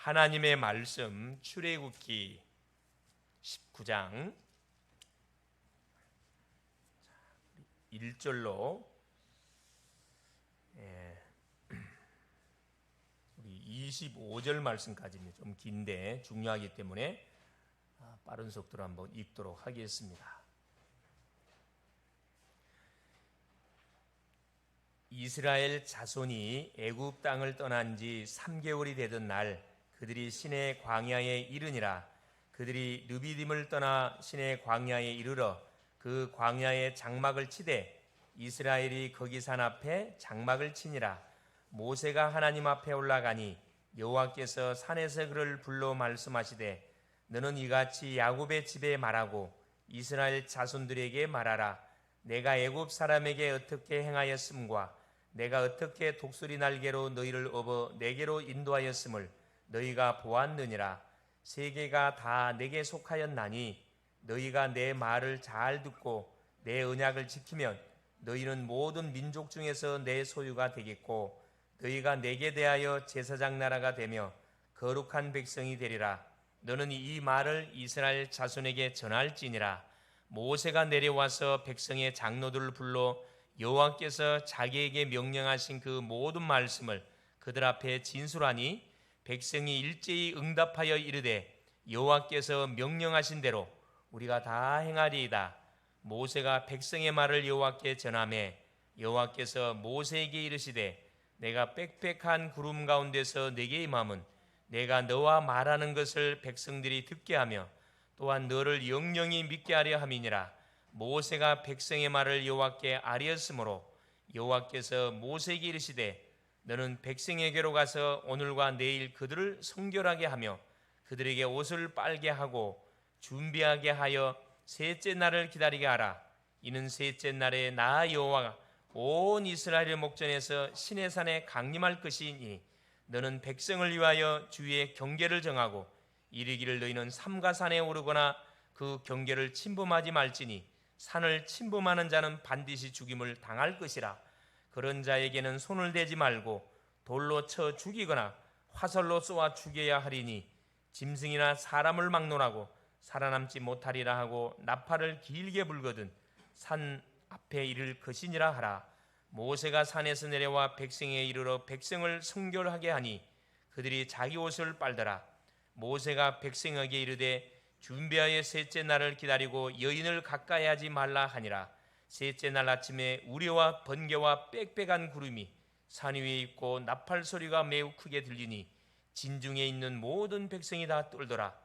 하나님의 말씀 출애굽기 19장 1절로 우리 25절 말씀까지는 좀 긴데 중요하기 때문에 빠른 속도로 한번 읽도록 하겠습니다. 이스라엘 자손이 애굽 땅을 떠난 지 3개월이 되던 날 그들이 시내 광야에 이르니라. 그들이 르비딤을 떠나 시내 광야에 이르러 그 광야에 장막을 치되 이스라엘이 거기 산 앞에 장막을 치니라. 모세가 하나님 앞에 올라가니 여호와께서 산에서 그를 불러 말씀하시되 너는 이같이 야곱의 집에 말하고 이스라엘 자손들에게 말하라. 내가 애굽 사람에게 어떻게 행하였음과 내가 어떻게 독수리 날개로 너희를 업어 내게로 인도하였음을 너희가 보았느니라. 세계가 다 내게 속하였나니 너희가 내 말을 잘 듣고 내 언약을 지키면 너희는 모든 민족 중에서 내 소유가 되겠고 너희가 내게 대하여 제사장 나라가 되며 거룩한 백성이 되리라. 너는 이 말을 이스라엘 자손에게 전할지니라. 모세가 내려와서 백성의 장로들을 불러 여호와께서 자기에게 명령하신 그 모든 말씀을 그들 앞에 진술하니 백성이 일제히 응답하여 이르되 여호와께서 명령하신 대로 우리가 다 행하리이다. 모세가 백성의 말을 여호와께 전하매 여호와께서 모세에게 이르시되 내가 빽빽한 구름 가운데서 내게 임함은 내가 너와 말하는 것을 백성들이 듣게 하며 또한 너를 영영히 믿게 하려 함이니라. 모세가 백성의 말을 여호와께 아뢰었으므로 여호와께서 모세에게 이르시되 너는 백성에게로 가서 오늘과 내일 그들을 성결하게 하며 그들에게 옷을 빨게 하고 준비하게 하여 셋째 날을 기다리게 하라. 이는 셋째 날에 나 여호와가 온 이스라엘의 목전에서 시내산에 강림할 것이니 너는 백성을 위하여 주의 경계를 정하고 이르기를 너희는 삼가산에 오르거나 그 경계를 침범하지 말지니 산을 침범하는 자는 반드시 죽임을 당할 것이라. 그런 자에게는 손을 대지 말고 돌로 쳐 죽이거나 화살로 쏘아 죽여야 하리니 짐승이나 사람을 막론하고 살아남지 못하리라 하고 나팔을 길게 불거든 산 앞에 이를 것이니라 하라. 모세가 산에서 내려와 백성에 이르러 백성을 성결하게 하니 그들이 자기 옷을 빨더라. 모세가 백성에게 이르되 준비하여 셋째 날을 기다리고 여인을 가까이 하지 말라 하니라. 셋째 날 아침에 우레와 번개와 빽빽한 구름이 산 위에 있고 나팔 소리가 매우 크게 들리니 진중에 있는 모든 백성이 다 떨더라.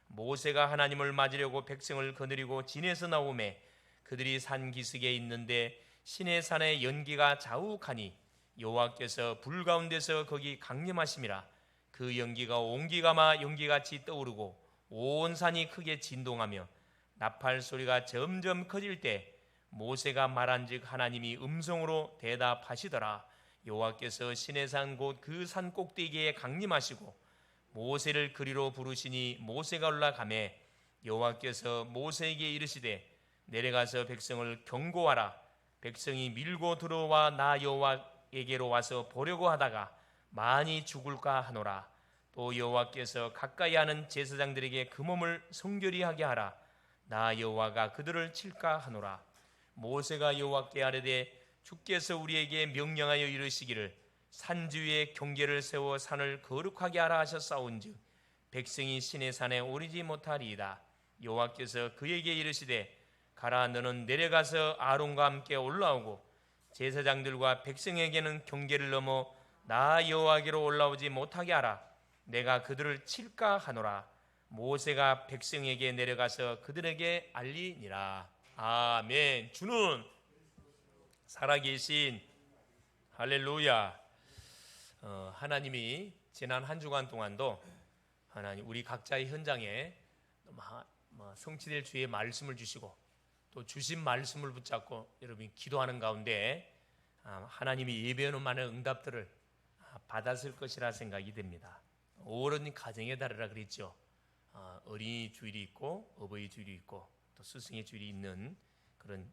모세가 하나님을 맞으려고 백성을 거느리고 진에서 나오매 그들이 산 기슭에 있는데 시내산의 연기가 자욱하니 여호와께서 불 가운데서 거기 강림하심이라. 그 연기가 옹기가마 연기같이 떠오르고 온 산이 크게 진동하며 나팔 소리가 점점 커질 때 모세가 말한즉 하나님이 음성으로 대답하시더라. 여호와께서 시내산 곧 그 산 꼭대기에 강림하시고 모세를 그리로 부르시니 모세가 올라가매 여호와께서 모세에게 이르시되 내려가서 백성을 경고하라. 백성이 밀고 들어와 나 여호와에게로 와서 보려고 하다가 많이 죽을까 하노라. 또 여호와께서 가까이 하는 제사장들에게 그 몸을 성결히 하게 하라. 나 여호와가 그들을 칠까 하노라. 모세가 여호와께 아뢰되 주께서 우리에게 명령하여 이르시기를 산주위에 경계를 세워 산을 거룩하게 하라 하셨사온즉 백성이 시내산에 오르지 못하리이다. 여호와께서 그에게 이르시되 가라. 너는 내려가서 아론과 함께 올라오고 제사장들과 백성에게는 경계를 넘어 나 여호와께로 올라오지 못하게 하라. 내가 그들을 칠까 하노라. 모세가 백성에게 내려가서 그들에게 알리니라. 아멘. 주는 살아계신 할렐루야. 하나님이 지난 한 주간 동안도 하나님 우리 각자의 현장에 성취될 주의 말씀을 주시고 또 주신 말씀을 붙잡고 여러분이 기도하는 가운데 하나님이 예배하는 많은 응답들을 받았을 것이라 생각이 됩니다. 5월은 가정의 달이라 그랬죠. 어린이 주일이 있고 어버이 주일이 있고 또 스승의 주일이 있는 그런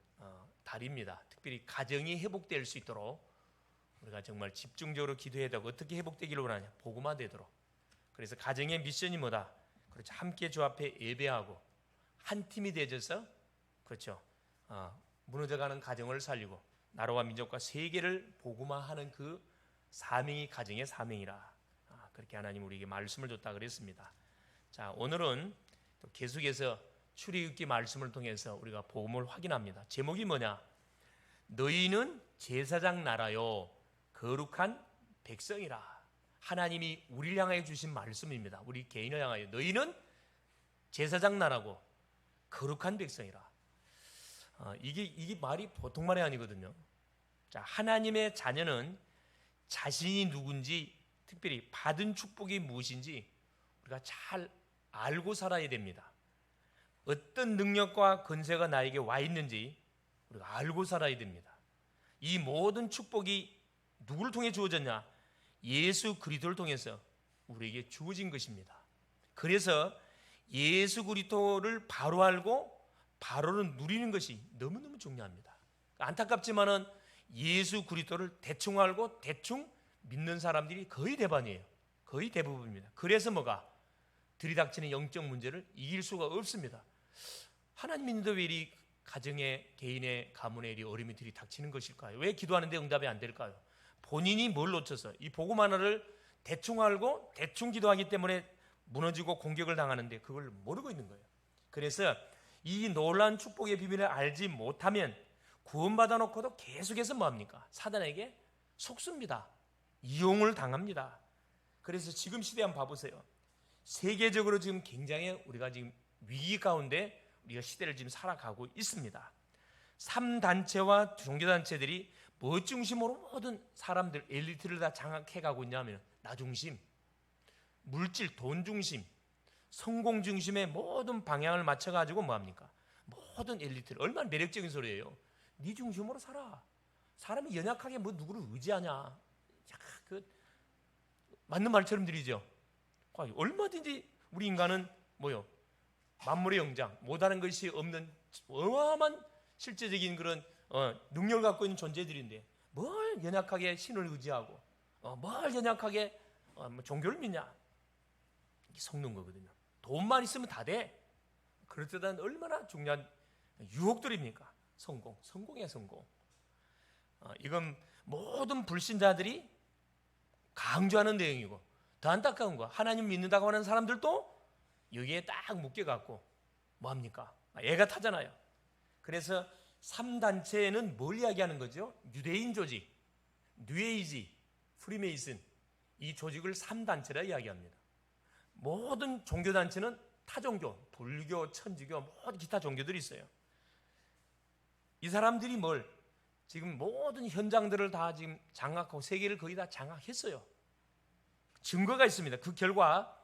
달입니다. 특별히 가정이 회복될 수 있도록 우리가 정말 집중적으로 기도해야 되고 어떻게 회복되기를 원하냐? 복음화 되도록 그래서 가정의 미션이 뭐다? 그렇죠. 함께 주 앞에 예배하고 한 팀이 되어져서 그렇죠. 무너져가는 가정을 살리고 나라와 민족과 세계를 복음화하는 그 사명이 가정의 사명이라. 그렇게 하나님 우리에게 말씀을 줬다 그랬습니다. 자, 오늘은 또 계속해서 출애굽기 말씀을 통해서 우리가 복음을 확인합니다. 제목이 뭐냐? 너희는 제사장 나라요 거룩한 백성이라. 하나님이 우리를 향하여 주신 말씀입니다. 우리 개인을 향하여 너희는 제사장 나라고 거룩한 백성이라. 이게 말이 보통 말이 아니거든요. 자, 하나님의 자녀는 자신이 누군지, 특별히 받은 축복이 무엇인지 우리가 잘 알고 살아야 됩니다. 어떤 능력과 권세가 나에게 와 있는지 우리가 알고 살아야 됩니다. 이 모든 축복이 누구를 통해 주어졌냐? 예수 그리스도를 통해서 우리에게 주어진 것입니다. 그래서 예수 그리스도를 바로 알고 바로는 누리는 것이 너무너무 중요합니다. 안타깝지만은 예수 그리스도를 대충 알고 대충 믿는 사람들이 거의 대반이에요. 거의 대부분입니다. 그래서 뭐가? 들이닥치는 영적 문제를 이길 수가 없습니다. 하나님 믿는데 왜 이 가정의 개인의 가문의 일이 어려움이 들이닥치는 것일까요? 왜 기도하는데 응답이 안 될까요? 본인이 뭘 놓쳐서 이 복음 하나를 대충 알고 대충 기도하기 때문에 무너지고 공격을 당하는데 그걸 모르고 있는 거예요. 그래서 이 놀라운 축복의 비밀을 알지 못하면 구원받아 놓고도 계속해서 뭐합니까? 사단에게 속습니다. 이용을 당합니다. 그래서 지금 시대 한번 봐보세요. 세계적으로 지금 굉장히 우리가 지금 위기 가운데 우리가 시대를 지금 살아가고 있습니다. 3단체와 종교단체들이 뭐 중심으로 모든 사람들 엘리트를 다 장악해가고 있냐면 나 중심, 물질, 돈 중심, 성공 중심의 모든 방향을 맞춰가지고 뭐합니까? 모든 엘리트를. 얼마나 매력적인 소리예요. 네 중심으로 살아. 사람이 연약하게 뭐 누구를 의지하냐. 맞는 말처럼 들리죠. 얼마든지 우리 인간은 뭐요? 만물의 영장, 못하는 것이 없는 어마어마한 실제적인 그런 능력을 갖고 있는 존재들인데 뭘 연약하게 신을 의지하고 뭘 연약하게 종교를 믿냐. 이게 속는 거거든요. 돈만 있으면 다 돼. 그럴 때는 얼마나 중요한 유혹들입니까? 성공이야 성공. 이건 모든 불신자들이 강조하는 내용이고 더 안타까운 거 하나님 믿는다고 하는 사람들도 여기에 딱 묶여갖고 뭐합니까? 애가 타잖아요. 그래서 3단체는 뭘 이야기하는 거죠? 유대인 조직, 뉴에이지, 프리메이슨 이 조직을 3단체라 이야기합니다. 모든 종교단체는 타종교, 불교, 천주교, 모든 기타 종교들이 있어요. 이 사람들이 지금 모든 현장들을 다 지금 장악하고 세계를 거의 다 장악했어요. 증거가 있습니다. 그 결과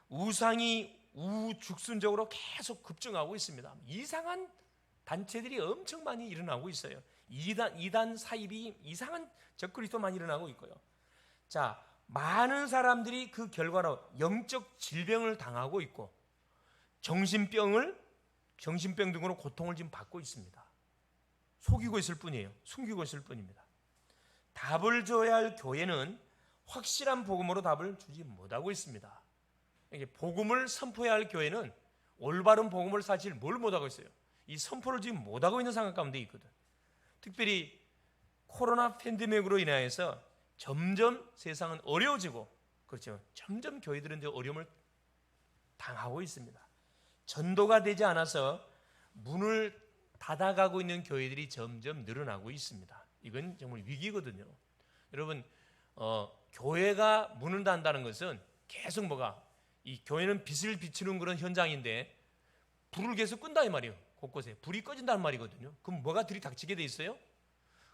우상이 우죽순적으로 계속 급증하고 있습니다. 이상한 단체들이 엄청 많이 일어나고 있어요. 이단 사입이 이상한 적그리스도만 일어나고 있고요. 자, 많은 사람들이 그 결과로 영적 질병을 당하고 있고 정신병 등으로 고통을 지금 받고 있습니다. 속이고 있을 뿐이에요. 숨기고 있을 뿐입니다. 답을 줘야 할 교회는 확실한 복음으로 답을 주지 못하고 있습니다. 복음을 선포해야 할 교회는 올바른 복음을 사실 뭘 못하고 있어요? 이 선포를 지금 못하고 있는 상황 가운데 있거든. 특별히 코로나 팬데믹으로 인하여서 점점 세상은 어려워지고 그렇죠. 점점 교회들은 이제 어려움을 당하고 있습니다. 전도가 되지 않아서 문을 닫아가고 있는 교회들이 점점 늘어나고 있습니다. 이건 정말 위기거든요. 여러분 교회가 문을 닫는다는 것은 계속 이 교회는 빛을 비추는 그런 현장인데 불을 계속 끈다 이 말이에요. 곳곳에 불이 꺼진다는 말이거든요. 그럼 뭐가 들이닥치게 돼 있어요?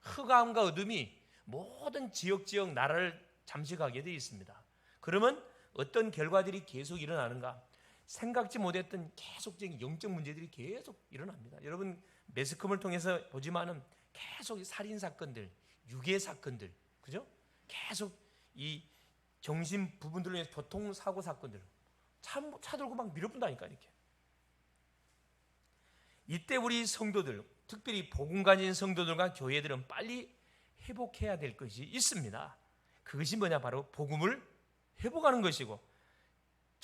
흑암과 어둠이 모든 지역 나라를 잠식하게 돼 있습니다. 그러면 어떤 결과들이 계속 일어나는가? 생각지 못했던 계속적인 영적 문제들이 계속 일어납니다. 여러분 매스컴을 통해서 보지만은 계속 살인 사건들, 유괴 사건들, 그죠? 계속 이 정신 부분들로 인해서 교통사고 사건들 차 들고 막 밀어본다니까 이렇게. 이때 우리 성도들, 특별히 복음 가진 성도들과 교회들은 빨리 회복해야 될 것이 있습니다. 그것이 뭐냐? 바로 복음을 회복하는 것이고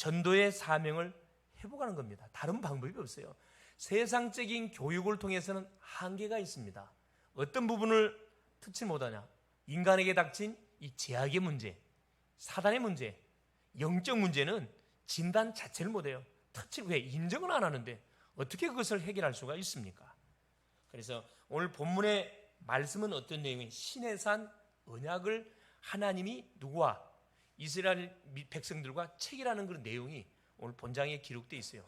전도의 사명을 회복하는 겁니다. 다른 방법이 없어요. 세상적인 교육을 통해서는 한계가 있습니다. 어떤 부분을 touch 못하냐? 인간에게 닥친 이 제약의 문제, 사단의 문제, 영적 문제는 진단 자체를 못해요. 터치를 왜 인정을 안 하는데 어떻게 그것을 해결할 수가 있습니까? 그래서 오늘 본문의 말씀은 어떤 내용이 신의 산 언약을 하나님이 누구와 이스라엘 백성들과 체결하는 그런 내용이 오늘 본장에 기록되어 있어요.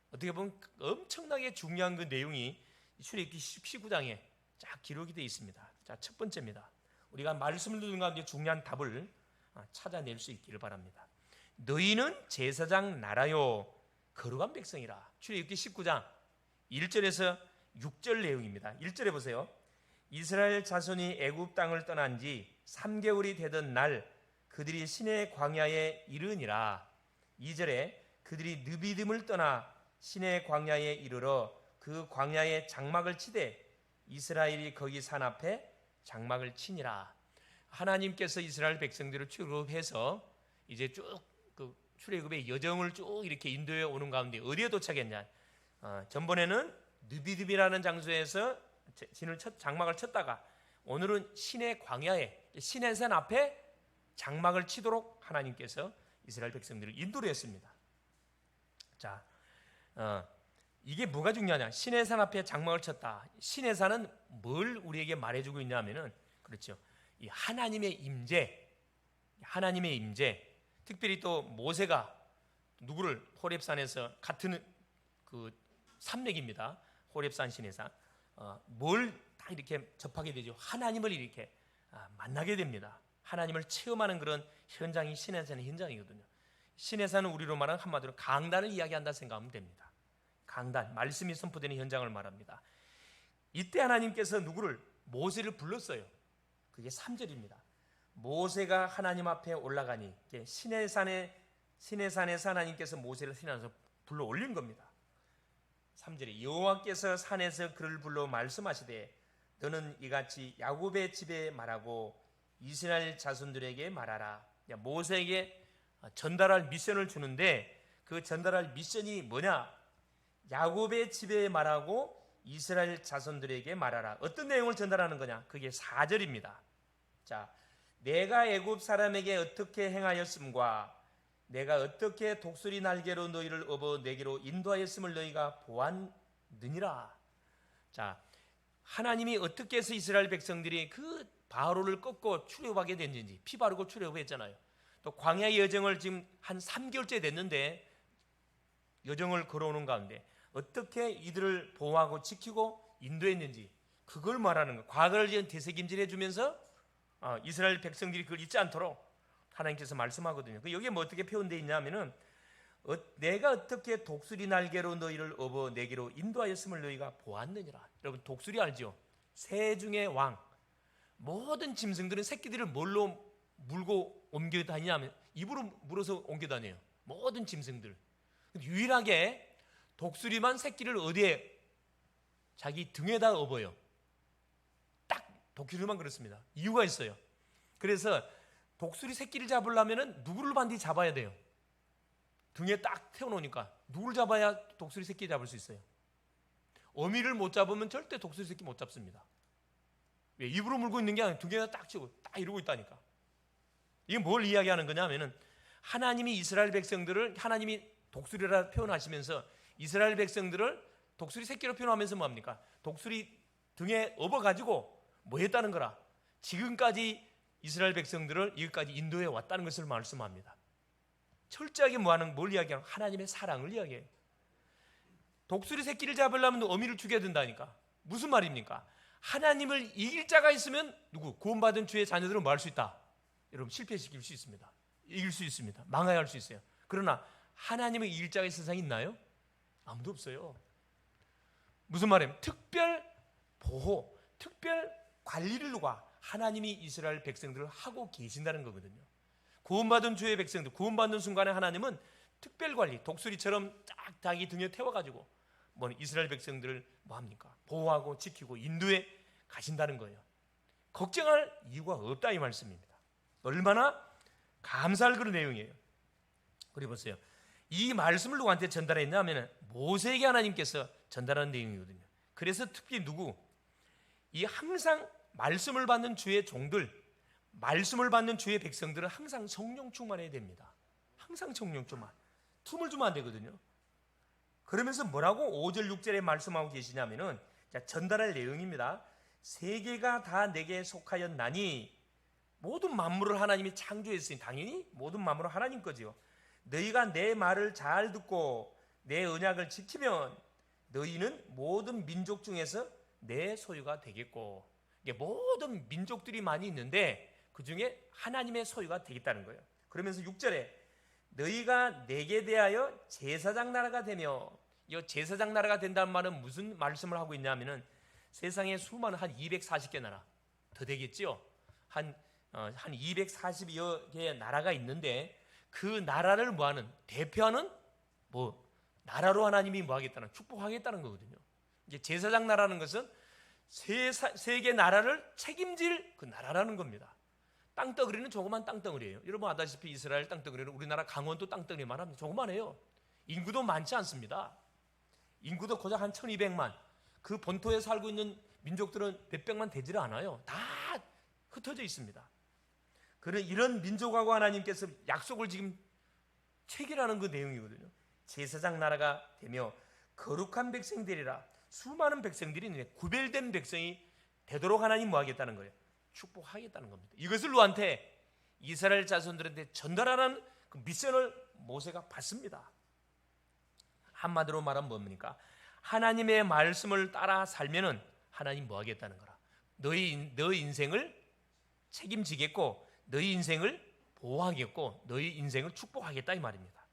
어떻게 보면 엄청나게 중요한 그 내용이 출애굽기 19장에 쫙 기록이 되어 있습니다. 자, 첫 번째입니다. 우리가 말씀을 듣는 가운데 중요한 답을 찾아낼 수 있기를 바랍니다. 너희는 제사장 나라요 거룩한 백성이라. 출애굽기 19장 1절에서 6절 내용입니다. 1절에 보세요. 이스라엘 자손이 애굽 땅을 떠난 지 3개월이 되던 날 그들이 시내 광야에 이르니라. 2절에 그들이 느비딤을 떠나 시내 광야에 이르러 그 광야에 장막을 치되 이스라엘이 거기 산 앞에 장막을 치니라. 하나님께서 이스라엘 백성들을 출애굽해서 이제 쭉 그 출애굽의 여정을 쭉 이렇게 인도해 오는 가운데 어디에 도착했냐? 전번에는 느비딤이라는 장소에서 장막을 쳤다가 오늘은 시내 광야에 시내산 앞에 장막을 치도록 하나님께서 이스라엘 백성들을 인도를 했습니다. 자, 이게 뭐가 중요하냐? 시내산 앞에 장막을 쳤다. 시내산은 뭘 우리에게 말해주고 있냐면은 그렇죠. 이 하나님의 임재, 하나님의 임재. 특별히 또 모세가 누구를 호렙산에서 같은 그 산맥입니다. 호렙산 시내산 뭘 딱 이렇게 접하게 되죠. 하나님을 이렇게 만나게 됩니다. 하나님을 체험하는 그런 현장이 시내산의 현장이거든요. 시내산은 우리로 말하는 한마디로 강단을 이야기한다 생각하면 됩니다. 강단, 말씀이 선포되는 현장을 말합니다. 이때 하나님께서 누구를 모세를 불렀어요. 그게 3절입니다. 모세가 하나님 앞에 올라가니 시내산에서 하나님께서 모세를 신나서 불러 올린 겁니다. 3절에 여호와께서 산에서 그를 불러 말씀하시되 너는 이같이 야곱의 집에 말하고 이스라엘 자손들에게 말하라. 모세에게 전달할 미션을 주는데 그 전달할 미션이 뭐냐? 야곱의 집에 말하고 이스라엘 자손들에게 말하라. 어떤 내용을 전달하는 거냐? 그게 4절입니다. 자, 내가 애굽 사람에게 어떻게 행하였음과 내가 어떻게 독수리 날개로 너희를 업어 내게로 인도하였음을 너희가 보았느니라. 자, 하나님이 어떻게 해서 이스라엘 백성들이 그 바로를 꺾고 출애굽하게 됐는지 피 바르고 출애굽했잖아요. 또 광야의 여정을 지금 한 3개월째 됐는데 여정을 걸어오는 가운데 어떻게 이들을 보호하고 지키고 인도했는지 그걸 말하는 거예요. 과거를 지금 되새김질해 주면서 이스라엘 백성들이 그걸 잊지 않도록 하나님께서 말씀하거든요. 여기에 뭐 어떻게 표현되어 있냐면은 내가 어떻게 독수리 날개로 너희를 업어 내게로 인도하였음을 너희가 보았느니라. 여러분 독수리 알죠? 새 중의 왕. 모든 짐승들은 새끼들을 뭘로 물고 옮겨 다니냐면 입으로 물어서 옮겨 다녀요. 모든 짐승들. 유일하게 독수리만 새끼를 어디에 자기 등에다 업어요. 딱 독수리만 그렇습니다. 이유가 있어요. 그래서 독수리 새끼를 잡으려면 누구를 반드시 잡아야 돼요. 등에 딱 태워놓으니까 누구를 잡아야 독수리 새끼 잡을 수 있어요. 어미를 못 잡으면 절대 독수리 새끼 못 잡습니다. 왜? 입으로 물고 있는 게 아니라 등에다 딱 치고 딱 이러고 있다니까. 이게 뭘 이야기하는 거냐면은 하나님이 이스라엘 백성들을 하나님이 독수리라 표현하시면서 이스라엘 백성들을 독수리 새끼로 표현하면서 뭐합니까? 독수리 등에 업어가지고 뭐 했다는 거라. 지금까지 이스라엘 백성들을 여기까지 인도해 왔다는 것을 말씀합니다. 철저하게 뭘 이야기하는? 하나님의 사랑을 이야기해요. 독수리 새끼를 잡으려면 어미를 죽여야 된다니까. 무슨 말입니까? 하나님을 이길 자가 있으면 누구? 구원받은 주의 자녀들은 뭐 할 수 있다? 여러분 실패시킬 수 있습니다. 이길 수 있습니다. 망하게 할 수 있어요. 그러나 하나님을 이길 자가 이 세상에 있나요? 아무도 없어요. 무슨 말이에요? 특별 보호, 특별 관리를 누가? 하나님이 이스라엘 백성들을 하고 계신다는 거거든요. 구원받은 주의 백성들, 구원받는 순간에 하나님은 특별 관리, 독수리처럼 딱 자기 등에 태워가지고 이스라엘 백성들을 뭐합니까? 보호하고 지키고 인도해 가신다는 거예요. 걱정할 이유가 없다 이 말씀입니다. 얼마나 감사할 그런 내용이에요. 그리고 보세요. 이 말씀을 누구한테 전달했냐면 모세에게 하나님께서 전달한 내용이거든요. 그래서 특히 이 항상 말씀을 받는 주의 종들, 말씀을 받는 주의 백성들은 항상 성령 충만해야 됩니다. 항상 성령 충만. 틈을 주면 안 되거든요. 그러면서 뭐라고 5절 6절에 말씀하고 계시냐면은, 자, 전달할 내용입니다. 세계가 다 내게 속하였나니, 모든 만물을 하나님이 창조했으니 당연히 모든 만물은 하나님 거지요. 너희가 내 말을 잘 듣고 내 언약을 지키면 너희는 모든 민족 중에서 내 소유가 되겠고, 이게 모든 민족들이 많이 있는데 그 중에 하나님의 소유가 되겠다는 거예요. 그러면서 6절에 너희가 내게 대하여 제사장 나라가 되며, 이 제사장 나라가 된다는 말은 무슨 말씀을 하고 있냐면은 세상에 수많은 한 240개 나라 더 되겠지요. 한 240여 개의 나라가 있는데 그 나라를 뭐하는, 대표하는 나라로 하나님이 뭐하겠다는, 축복하겠다는 거거든요. 이제 제사장 나라는 것은 세계 나라를 책임질 그 나라라는 겁니다. 땅덩어리는 조그만 땅덩어리예요. 여러분 아다시피 이스라엘 땅덩어리는 우리나라 강원도 땅덩어리만 합니다. 조그만해요. 인구도 많지 않습니다. 인구도 고작 한 1200만. 그 본토에 살고 있는 민족들은 몇백만 되지를 않아요. 다 흩어져 있습니다. 그런 이런 민족하고 하나님께서 약속을 지금 체결하는 그 내용이거든요. 제사장 나라가 되며 거룩한 백성이 되리라. 수많은 백성들이 있는데 구별된 백성이 되도록 하나님 뭐 하겠다는 거예요? 축복하겠다는 겁니다. 이것을 누구한테? 이스라엘 자손들한테 전달하는 그 미션을 모세가 받습니다. 한마디로 말하면 뭡니까? 하나님의 말씀을 따라 살면은 하나님 뭐 하겠다는 거라. 너희 인생을 책임지겠고 너희 인생을 보호하겠고 너희 인생을 축복하겠다 이 말입니다.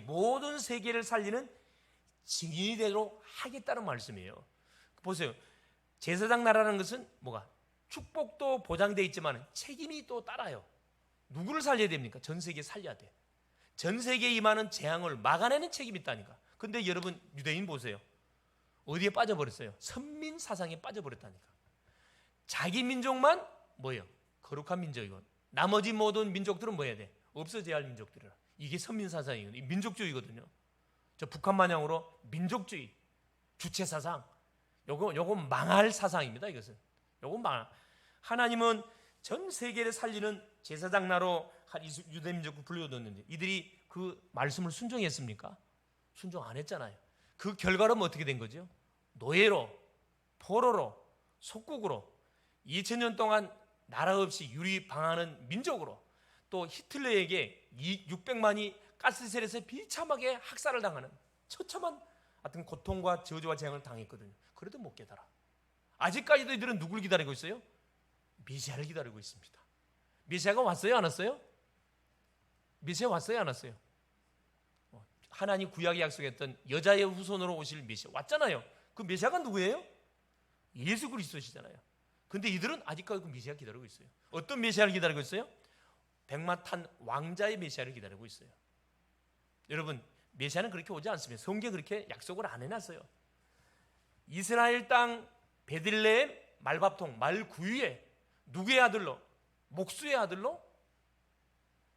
모든 세계를 살리는 증인이 되도록 하겠다는 말씀이에요. 보세요. 제사장 나라는 것은 뭐가? 축복도 보장되어 있지만 책임이 또 따라요. 누구를 살려야 됩니까? 전 세계 살려야 돼. 전 세계에 임하는 재앙을 막아내는 책임이 있다니까. 근데 여러분 유대인 보세요. 어디에 빠져버렸어요? 선민 사상에 빠져버렸다니까. 자기 민족만 뭐예요? 거룩한 민족이고 나머지 모든 민족들은 뭐 해야 돼? 없어져야 할 민족들이라. 이게 선민 사상이거든요. 민족주의거든요. 저 북한 마냥으로 민족주의, 주체 사상, 요거 망할 사상입니다. 이것은 요거 망. 하나님은 전 세계를 살리는 제사장 나라로 유대 민족을 불러뒀는데 이들이 그 말씀을 순종했습니까? 순종 안 했잖아요. 그 결과로 어떻게 된 거죠? 노예로, 포로로, 속국으로 2000년 동안 나라 없이 유리방하는 민족으로, 또 히틀러에게 600만이 가스셀에서 비참하게 학살을 당하는 처참한 하여튼 고통과 저주와 재앙을 당했거든요. 그래도 못 깨달아. 아직까지도 이들은 누굴 기다리고 있어요? 메시아를 기다리고 있습니다. 메시아가 왔어요? 안 왔어요? 메시아 왔어요? 안 왔어요? 하나님 구약에 약속했던 여자의 후손으로 오실 메시아 왔잖아요. 그 메시아가 누구예요? 예수 그리스도시잖아요. 근데 이들은 아직까지 그 메시아 기다리고 있어요. 어떤 메시아를 기다리고 있어요? 백마 탄 왕자의 메시아를 기다리고 있어요. 여러분 메시아는 그렇게 오지 않습니다. 성경에 그렇게 약속을 안 해놨어요. 이스라엘 땅 베들레헴 말밥통 말구유에 누구의 아들로? 목수의 아들로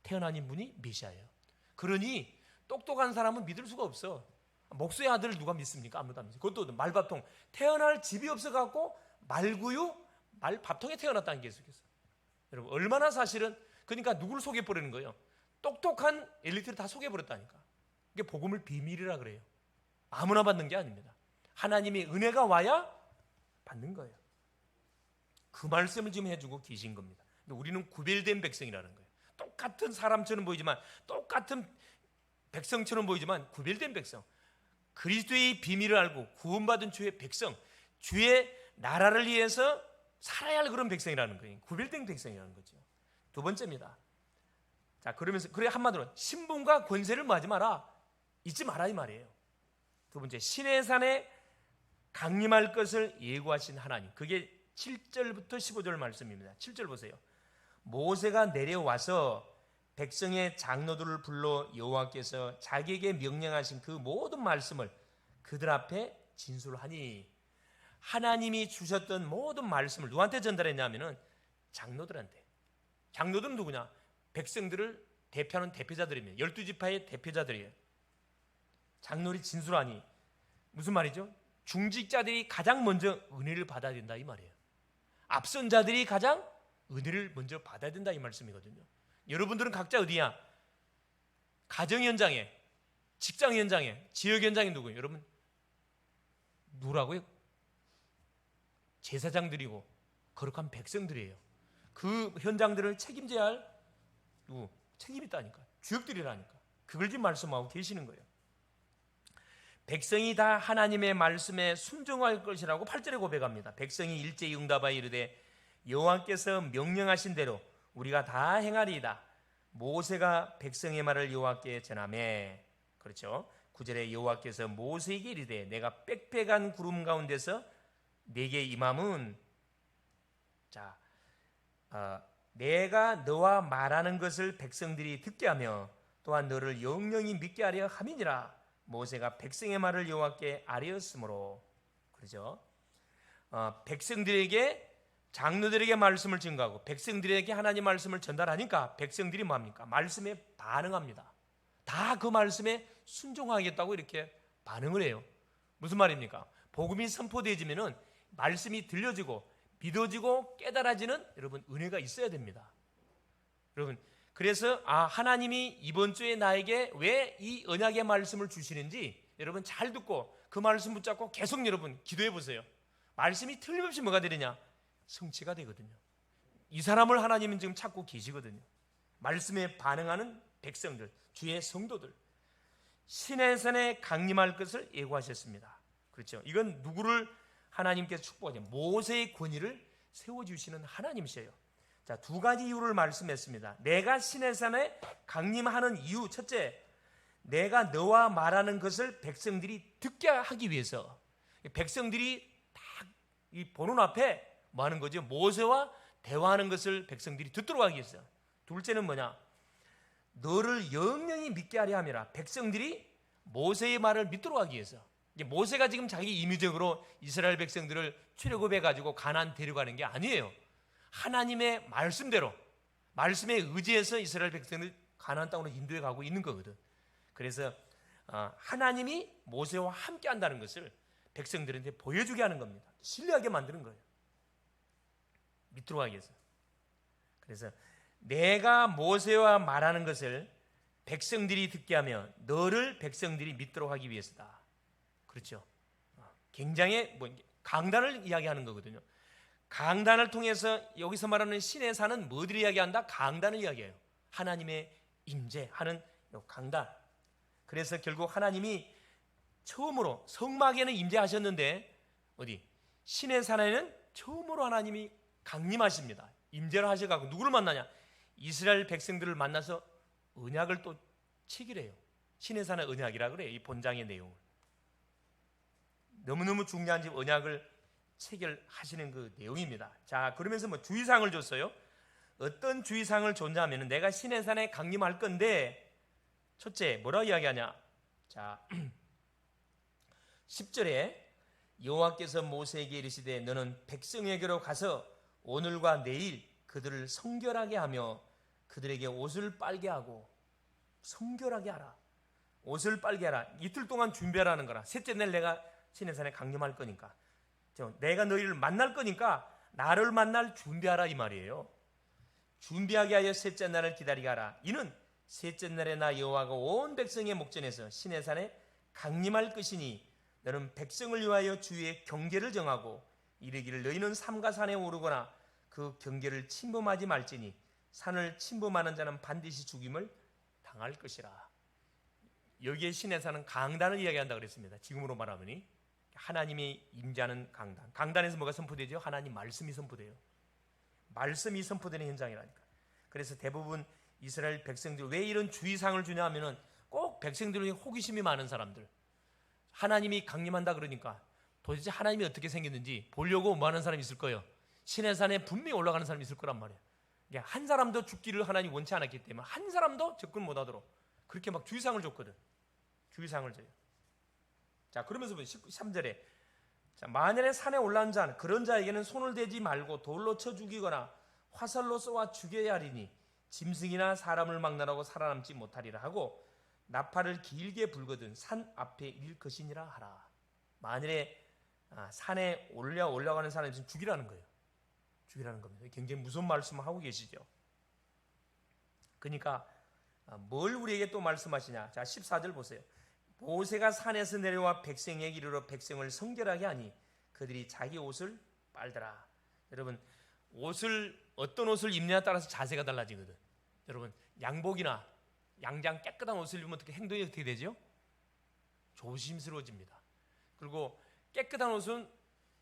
태어난 인분이 메시아예요. 그러니 똑똑한 사람은 믿을 수가 없어. 목수의 아들을 누가 믿습니까? 아무도 안 믿습니다. 그것도 말밥통, 태어날 집이 없어갖고 말구유 말밥통에 태어났다는 게 계속해서. 여러분 얼마나 사실은, 그러니까 누구를 속여버리는 거예요? 똑똑한 엘리트를 다 속여버렸다니까. 이게 복음을 비밀이라 그래요. 아무나 받는 게 아닙니다. 하나님의 은혜가 와야 받는 거예요. 그 말씀을 지금 해주고 계신 겁니다. 근데 우리는 구별된 백성이라는 거예요. 똑같은 사람처럼 보이지만, 똑같은 백성처럼 보이지만 구별된 백성, 그리스도의 비밀을 알고 구원받은 주의 백성, 주의 나라를 위해서 살아야 할 그런 백성이라는 거예요. 구별된 백성이라는 거죠. 두 번째입니다. 자, 그러면서 그래 한마디로 신분과 권세를 뭐하지 마라, 잊지 마라 이 말이에요. 두 번째, 신의 산에 강림할 것을 예고하신 하나님. 그게 7절부터 15절 말씀입니다. 7절 보세요. 모세가 내려와서 백성의 장로들을 불러 여호와께서 자기에게 명령하신 그 모든 말씀을 그들 앞에 진술하니, 하나님이 주셨던 모든 말씀을 누구한테 전달했냐면은 장로들한테. 장로들은 누구냐? 백성들을 대표하는 대표자들입니다. 12지파의 대표자들이에요. 장로리 진술하니 무슨 말이죠? 중직자들이 가장 먼저 은혜를 받아야 된다 이 말이에요. 앞선 자들이 가장 은혜를 먼저 받아야 된다 이 말씀이거든요. 여러분들은 각자 어디야? 가정 현장에, 직장 현장에, 지역 현장에 누구예요? 여러분 누구라고요? 제사장들이고 거룩한 백성들이에요. 그 현장들을 책임져야 할 누구? 책임이 있다니까. 주역들이라니까. 그걸 지금 말씀하고 계시는 거예요. 백성이 다 하나님의 말씀에 순종할 것이라고 8절에 고백합니다. 백성이 일제히 응답하여 이르되 여호와께서 명령하신 대로 우리가 다 행하리이다. 모세가 백성의 말을 여호와께 전하매. 그렇죠. 9절에 여호와께서 모세에게 이르되 내가 빽빽한 구름 가운데서 내게 임함은 내가 너와 말하는 것을 백성들이 듣게 하며 또한 너를 영영히 믿게 하려 함이니라. 모세가 백성의 말을 여호와께 아뢰었으므로. 그렇죠. 백성들에게 장로들에게 말씀을 증거하고 백성들에게 하나님 말씀을 전달하니까 백성들이 뭐합니까? 말씀에 반응합니다. 다 그 말씀에 순종하겠다고 이렇게 반응을 해요. 무슨 말입니까? 복음이 선포되어지면은 말씀이 들려지고 믿어지고 깨달아지는 여러분 은혜가 있어야 됩니다. 여러분 그래서 하나님이 이번 주에 나에게 왜 이 언약의 말씀을 주시는지 여러분 잘 듣고 그 말씀 붙잡고 계속 여러분 기도해 보세요. 말씀이 틀림없이 뭐가 되느냐? 성취가 되거든요. 이 사람을 하나님은 지금 찾고 계시거든요. 말씀에 반응하는 백성들, 주의 성도들, 시내산에 강림할 것을 예고하셨습니다. 그렇죠. 이건 누구를 하나님께서 축복하죠? 모세의 권위를 세워주시는 하나님이세요. 자, 두 가지 이유를 말씀했습니다. 내가 시내산에 강림하는 이유, 첫째, 내가 너와 말하는 것을 백성들이 듣게 하기 위해서. 백성들이 딱 이 보는 앞에 뭐 하는 거죠? 모세와 대화하는 것을 백성들이 듣도록 하기 위해서. 둘째는 뭐냐? 너를 영영히 믿게 하려 함이라. 백성들이 모세의 말을 믿도록 하기 위해서. 모세가 지금 자기 임의적으로 이스라엘 백성들을 출애굽해 가지고 가나안 데려가는 게 아니에요. 하나님의 말씀대로, 말씀에 의지해서 이스라엘 백성을 가나안 땅으로 인도해 가고 있는 거거든. 그래서 하나님이 모세와 함께 한다는 것을 백성들한테 보여주게 하는 겁니다. 신뢰하게 만드는 거예요. 믿도록 하기 위해서. 그래서 내가 모세와 말하는 것을 백성들이 듣게 하며 너를 백성들이 믿도록 하기 위해서다. 그렇죠. 굉장히 강단을 이야기하는 거거든요. 강단을 통해서 여기서 말하는 신의 산은 뭐들을 이야기한다? 강단을 이야기해요. 하나님의 임재하는 강단. 그래서 결국 하나님이 처음으로 성막에는 임재하셨는데 어디? 신의 산에는 처음으로 하나님이 강림하십니다. 임재를 하셔가지고 누구를 만나냐? 이스라엘 백성들을 만나서 언약을 또 체결해요. 신의 산의 언약이라 그래요. 이 본장의 내용을. 너무너무 중요한 집 언약을 체결하시는 그 내용입니다. 자, 그러면서 주의사항을 줬어요. 어떤 주의사항을 줬냐면 내가 신의 산에 강림할 건데 첫째 뭐라고 이야기하냐? 자, 10절에 여호와께서 모세에게 이르시되 너는 백성에게로 가서 오늘과 내일 그들을 성결하게 하며 그들에게 옷을 빨게 하고. 성결하게 하라. 옷을 빨게 하라. 이틀 동안 준비하라는 거라. 셋째 날 내가 신의 산에 강림할 거니까, 내가 너희를 만날 거니까 나를 만날 준비하라 이 말이에요. 준비하게 하여 셋째 날을 기다리게 하라. 이는 셋째 날에 나 여호와가 온 백성의 목전에서 신의 산에 강림할 것이니 너는 백성을 위하여 주의 경계를 정하고 이르기를 너희는 삼가 산에 오르거나 그 경계를 침범하지 말지니 산을 침범하는 자는 반드시 죽임을 당할 것이라. 여기에 신의 산은 강단을 이야기한다 그랬습니다. 지금으로 말하면 하나님이 임재하는 강단. 강단에서 뭐가 선포되죠? 하나님 말씀이 선포돼요. 말씀이 선포되는 현장이라니까. 그래서 대부분 이스라엘 백성들 왜 이런 주의사항을 주냐 하면은 꼭 백성들이 호기심이 많은 사람들, 하나님이 강림한다 그러니까 도대체 하나님이 어떻게 생겼는지 보려고 뭐 하는 사람이 있을 거예요. 신의 산에 분명히 올라가는 사람이 있을 거란 말이에요. 한 사람도 죽기를 하나님이 원치 않았기 때문에 한 사람도 접근 못하도록 그렇게 막 주의사항을 줬거든. 주의사항을 줘요. 자, 그러면서 13절에 자, 만일에 산에 올라온 자 그런 자에게는 손을 대지 말고 돌로 쳐 죽이거나 화살로 쏘아 죽여야 하리니 짐승이나 사람을 막나라고 살아남지 못하리라 하고 나팔을 길게 불거든 산 앞에 일 것이니라 하라. 만일에 산에 올라가는 사람이 있으면 죽이라는 거예요. 죽이라는 겁니다. 굉장히 무서운 말씀을 하고 계시죠. 그러니까 뭘 우리에게 또 말씀하시냐. 자, 14절 보세요. 모세가 산에서 내려와 백성에게 이르러 백성을 성결하게 하니 그들이 자기 옷을 빨더라. 여러분, 어떤 옷을 입느냐에 따라서 자세가 달라지거든. 여러분, 양복이나 양장 깨끗한 옷을 입으면 어떻게 행동이 어떻게 되죠? 조심스러워집니다. 그리고 깨끗한 옷은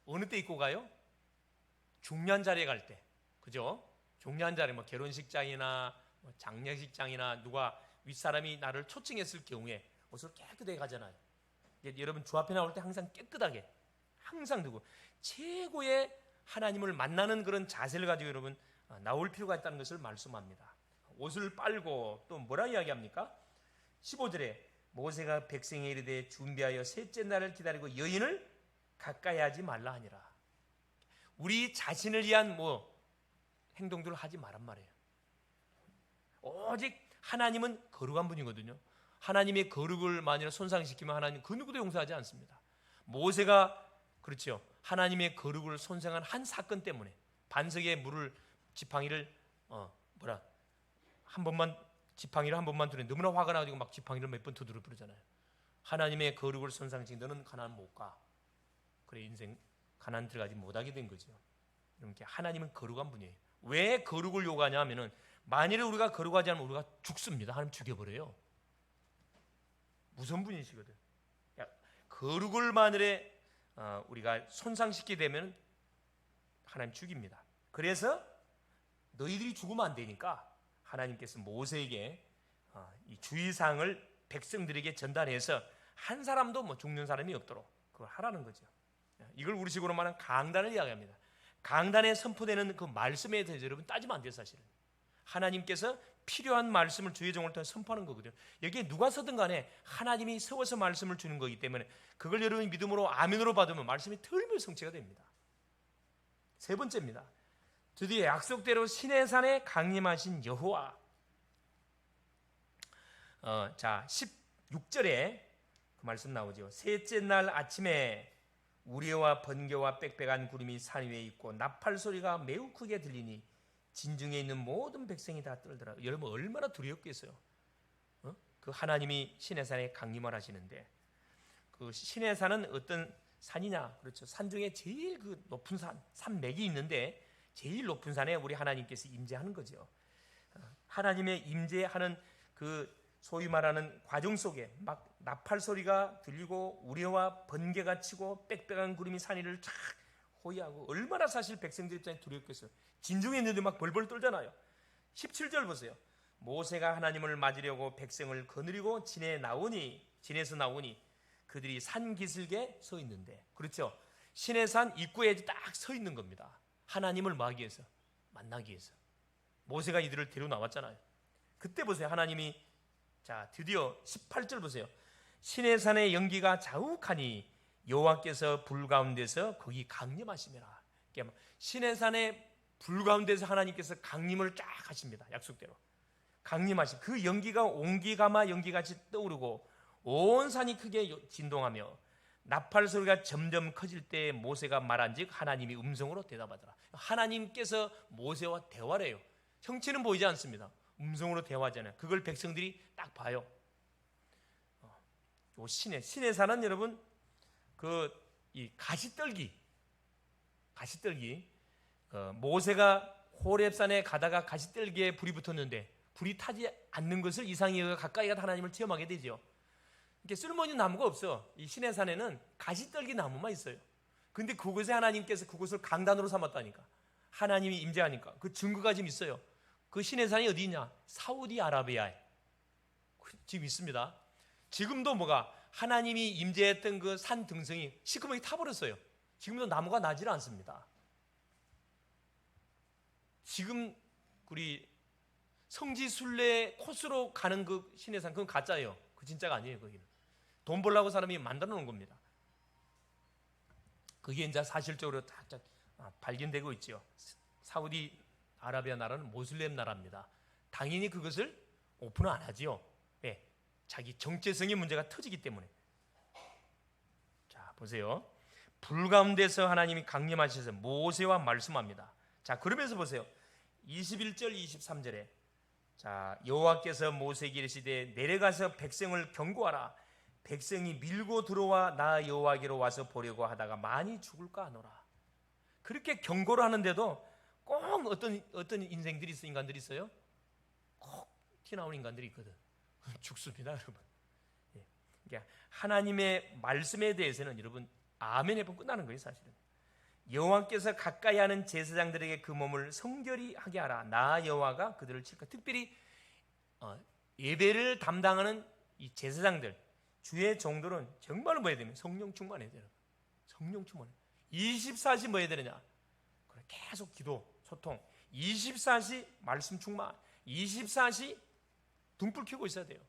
어느 때 입고 가요? 중요한 자리에 갈 때, 그죠? 중요한 자리, 뭐 결혼식장이나 장례식장이나 누가 윗사람이 나를 초청했을 경우에 옷을 깨끗하게 가잖아요. 여러분 주 앞에 나올 때 항상 깨끗하게 항상 두고 최고의 하나님을 만나는 그런 자세를 가지고 여러분 나올 필요가 있다는 것을 말씀합니다. 옷을 빨고 또 뭐라 이야기합니까? 15절에 모세가 백성에 이르되 준비하여 셋째 날을 기다리고 여인을 가까이 하지 말라 하니라. 우리 자신을 위한 행동들을 하지 말란 말이에요. 오직 하나님은 거룩한 분이거든요. 하나님의 거룩을 만일 손상시키면 하나님 그 누구도 용서하지 않습니다. 모세가 그렇죠. 하나님의 거룩을 손상한 한 사건 때문에 반석에 지팡이를 지팡이를 한 번만 두르니 너무나 화가 나가지고 막 지팡이를 몇 번 두드려 부르잖아요. 하나님의 거룩을 손상시키 너는 가나안 못 가. 그래 인생 가나안 들어가지 못하게 된 거죠. 이렇게 하나님은 거룩한 분이에요. 왜 거룩을 요구하냐 하면은 만일에 우리가 거룩하지 않으면 우리가 죽습니다. 하나님 죽여버려요. 무서운 분이시거든. 거룩을 만일에 우리가 손상시키게 되면 하나님 죽입니다. 그래서 너희들이 죽으면 안 되니까 하나님께서 모세에게 이 주의사항을 백성들에게 전달해서 한 사람도 죽는 사람이 없도록 그걸 하라는 거죠. 이걸 우리식으로 말하는 강단을 이야기합니다. 강단에 선포되는 그 말씀에 대해서 여러분 따지면 안 돼요. 사실은 하나님께서 필요한 말씀을 주의 종을 통해 선포하는 거거든요. 여기에 누가 서든 간에 하나님이 세워서 말씀을 주는 거기 때문에 그걸 여러분이 믿음으로 아멘으로 받으면 말씀이 틀면 성취가 됩니다. 세 번째입니다. 드디어 약속대로 시내산에 강림하신 여호와. 자 16절에 그 말씀 나오죠. 셋째 날 아침에 우레와 번개와 빽빽한 구름이 산 위에 있고 나팔 소리가 매우 크게 들리니 진중에 있는 모든 백성이 다 떨더라. 여러분 얼마나 두렵겠어요. 그 하나님이 시내산에 강림을 하시는데 그 시내산은 어떤 산이냐? 그렇죠. 산 중에 제일 그 높은 산맥이 있는데 제일 높은 산에 우리 하나님께서 임재하는 거죠. 하나님의 임재하는 그 소위 말하는 과정 속에 막 나팔 소리가 들리고 우레와 번개가 치고 빽빽한 구름이 산 위를 쫙 호위하고 얼마나 사실 백성들 입장에 두렵겠어요. 진중에 있는데 막 벌벌 떨잖아요. 17절 보세요. 모세가 하나님을 맞으려고 백성을 거느리고 진에서 나오니 그들이 산 기슭에 서 있는데, 그렇죠. 시내산 입구에 딱 서 있는 겁니다. 하나님을 만나기 위해서 모세가 이들을 데리고 나왔잖아요. 그때 보세요. 하나님이 자 드디어 18절 보세요. 시내산의 연기가 자욱하니 여호와께서 불 가운데서 거기 강림하시매라. 시내산의 불 가운데서 하나님께서 강림을 쫙 하십니다. 약속대로 강림하시. 그 연기가 옹기가마 연기같이 떠오르고 온 산이 크게 진동하며 나팔 소리가 점점 커질 때 모세가 말한즉 하나님이 음성으로 대답하더라. 하나님께서 모세와 대화를 해요. 형체는 보이지 않습니다. 음성으로 대화하잖아요. 그걸 백성들이 딱 봐요. 요 시내산은 여러분 이 가시떨기 모세가 호렙산에 가다가 가시떨기에 불이 붙었는데 불이 타지 않는 것을 이상히 가까이 가다 하나님을 체험하게 되죠. 이렇게 쓸모있는 나무가 없어. 이 시내산에는 가시떨기 나무만 있어요. 근데 그곳에 하나님께서 그곳을 강단으로 삼았다니까. 하나님이 임재하니까. 그 증거가 지금 있어요. 그 시내산이 어디 있냐? 사우디아라비아에 지금 있습니다. 지금도 하나님이 임재했던 그 산 등성이 시커멓게 타버렸어요. 지금도 나무가 나질 않습니다. 지금 우리 성지순례 코스로 가는 그 시내산 그건 가짜예요. 그 진짜가 아니에요. 거기는 돈 벌려고 사람이 만들어 놓은 겁니다. 그게 이제 사실적으로 딱 발견되고 있죠. 사우디아라비아 나라는 모슬렘 나라입니다. 당연히 그것을 오픈은 안 하지요. 네. 자기 정체성의 문제가 터지기 때문에. 자, 보세요. 불 가운데서 하나님이 강림하셔서 모세와 말씀합니다. 자, 그러면서 보세요. 21절 23절에 자, 여호와께서 모세에게 이르시되 내려가서 백성을 경고하라. 백성이 밀고 들어와 나 여호와께로 와서 보려고 하다가 많이 죽을까 하노라. 그렇게 경고를 하는데도 꼭 어떤 인생들이 있어, 인간들이 있어요. 꼭 튀어나오는 인간들이 있거든. 죽습니다, 여러분. 그러니까 하나님의 말씀에 대해서는 여러분 아멘 해보면 끝나는 거예요, 사실은. 여호와께서 가까이 하는 제사장들에게 그 몸을 성결히 하게 하라. 나 여호와가 그들을 칠까. 특별히 예배를 담당하는 이 제사장들, 주의 종들은 정말 뭐 해야 되면 성령 충만해야 돼요. 성령 충만해. 24시 뭐 해야 되느냐? 계속 기도, 소통. 24시 말씀 충만. 24시 등불 켜고 있어야 돼요.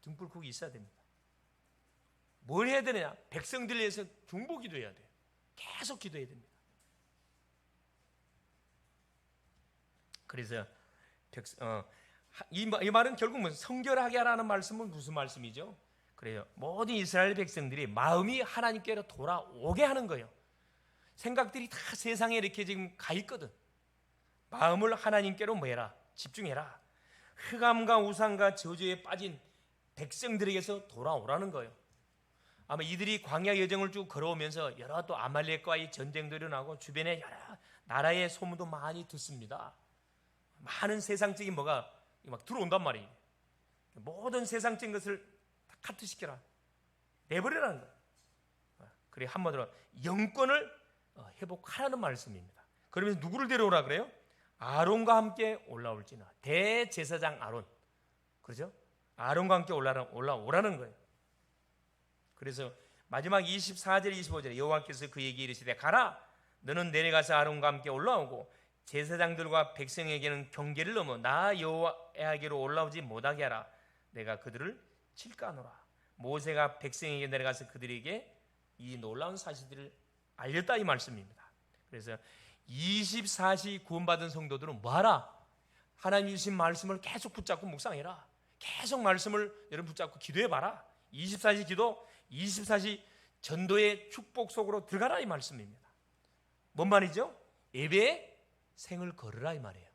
등불 켜고 있어야 됩니다. 뭘 해야 되느냐? 백성들을 위해서 중보 기도해야 돼요. 계속 기도해야 됩니다. 그래서 이 말은 결국 무슨 성결하게 하라는 말씀은 무슨 말씀이죠? 그래요. 모든 이스라엘 백성들이 마음이 하나님께로 돌아오게 하는 거예요. 생각들이 다 세상에 이렇게 지금 가 있거든. 마음을 하나님께로 뭐해라? 집중해라. 흑암과 우상과 저주에 빠진 백성들에게서 돌아오라는 거예요. 아마 이들이 광야 여정을 쭉 걸어오면서 여러 또 아말렉과의 전쟁도 일어나고 주변에 여러 나라의 소문도 많이 듣습니다. 많은 세상적인 뭐가 막 들어온단 말이에요. 모든 세상적인 것을 다 카트시켜라. 내버리라는 거예요. 그래 한마디로 영권을 회복하라는 말씀입니다. 그러면서 누구를 데려오라 그래요? 아론과 함께 올라올지나. 대제사장 아론. 그렇죠? 아론과 함께 올라오라는 거예요. 그래서 마지막 24절 25절에 여호와께서 그에게 이르시되 가라. 너는 내려가서 아론과 함께 올라오고 제사장들과 백성에게는 경계를 넘어 나 여호와에게로 올라오지 못하게 하라. 내가 그들을 칠까 하노라. 모세가 백성에게 내려가서 그들에게 이 놀라운 사실들을 알렸다 이 말씀입니다. 그래서 24시 구원받은 성도들은 뭐하라? 하나님 주신 말씀을 계속 붙잡고 묵상해라. 계속 말씀을 여러분 붙잡고 기도해봐라. 24시 기도, 24시 전도의 축복 속으로 들어가라 이 말씀입니다. 뭔 말이죠? 예배의 생을 걸으라 이 말이에요.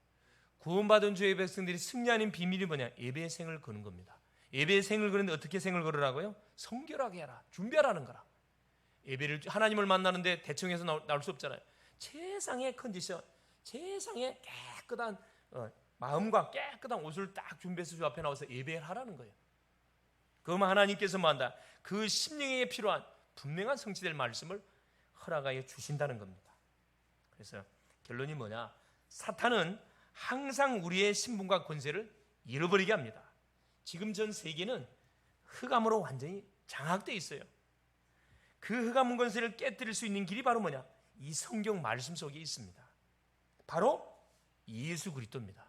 구원받은 주의 백성들이 승리하는 비밀이 뭐냐? 예배의 생을 거는 겁니다. 예배의 생을 거는데 어떻게 생을 걸으라고요? 성결하게 해라. 준비하라는 거라. 예배를 하나님을 만나는데 대충해서 나올 수 없잖아요. 최상의 컨디션, 최상의 깨끗한 마음과 깨끗한 옷을 딱 준비해서 주 앞에 나와서 예배를 하라는 거예요. 그러면 하나님께서 뭐한다? 그 심령에게 필요한 분명한 성취될 말씀을 허락하여 주신다는 겁니다. 그래서 결론이 뭐냐? 사탄은 항상 우리의 신분과 권세를 잃어버리게 합니다. 지금 전 세계는 흑암으로 완전히 장악되어 있어요. 그 흑암 권세를 깨뜨릴 수 있는 길이 바로 뭐냐? 이 성경 말씀 속에 있습니다. 바로 예수 그리스도입니다.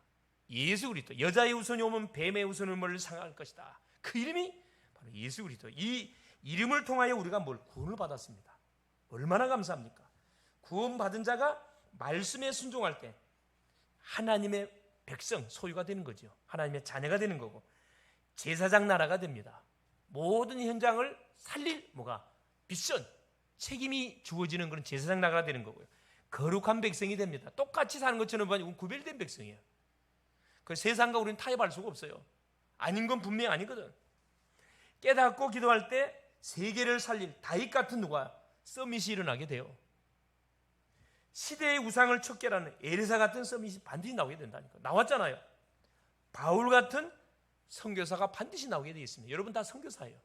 예수 그리스도. 여자의 후손이 오면 뱀의 후손을 상할 것이다. 그 이름이 바로 예수 그리스도. 이 이름을 통하여 우리가 구원을 받았습니다. 얼마나 감사합니까? 구원받은 자가 말씀에 순종할 때 하나님의 백성, 소유가 되는 거죠. 하나님의 자녀가 되는 거고 제사장 나라가 됩니다. 모든 현장을 살릴 미션, 책임이 주어지는 그런 제사장 나라가 되는 거고요. 거룩한 백성이 됩니다. 똑같이 사는 것처럼 구별된 백성이에요. 그 세상과 우리는 타협할 수가 없어요. 아닌 건 분명히 아니거든. 깨닫고 기도할 때 세계를 살릴 다윗 같은 누가 서밋이 일어나게 돼요. 시대의 우상을 척결하는 에리사 같은 서밋이 반드시 나오게 된다니까. 나왔잖아요. 바울 같은 선교사가 반드시 나오게 되어 있습니다. 여러분 다 선교사예요.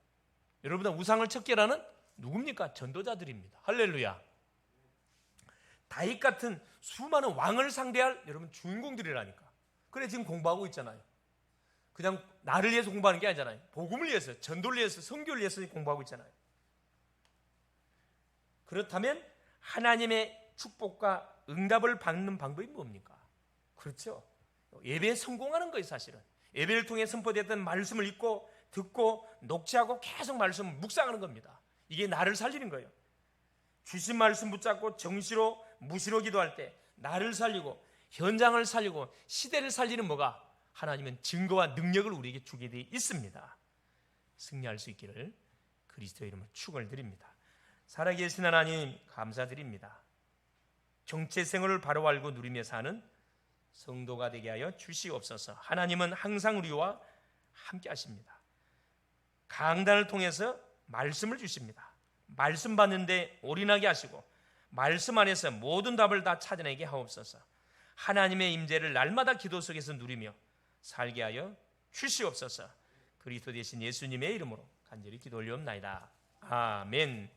여러분 다 우상을 척결하는 누굽니까? 전도자들입니다. 할렐루야. 다윗 같은 수많은 왕을 상대할 여러분 주인공들이라니까. 그래 지금 공부하고 있잖아요. 그냥 나를 위해서 공부하는 게 아니잖아요. 복음을 위해서, 전도를 위해서, 선교를 위해서 공부하고 있잖아요. 그렇다면 하나님의 축복과 응답을 받는 방법이 뭡니까? 그렇죠. 예배에 성공하는 거예요, 사실은. 예배를 통해 선포됐던 말씀을 읽고 듣고 녹취하고 계속 말씀을 묵상하는 겁니다. 이게 나를 살리는 거예요. 주신 말씀 붙잡고 정시로 무시로 기도할 때 나를 살리고 현장을 살리고 시대를 살리는 하나님은 증거와 능력을 우리에게 주게 되어 있습니다. 승리할 수 있기를 그리스도의 이름으로 축원을 드립니다. 살아계신 하나님 감사드립니다. 정체성을 바로 알고 누리며 사는 성도가 되게 하여 주시옵소서. 하나님은 항상 우리와 함께 하십니다. 강단을 통해서 말씀을 주십니다. 말씀 받는데 올인하게 하시고 말씀 안에서 모든 답을 다 찾아내게 하옵소서. 하나님의 임재를 날마다 기도 속에서 누리며 살게 하여 주시옵소서. 그리스도 되신 예수님의 이름으로 간절히 기도 올리옵나이다. 아멘.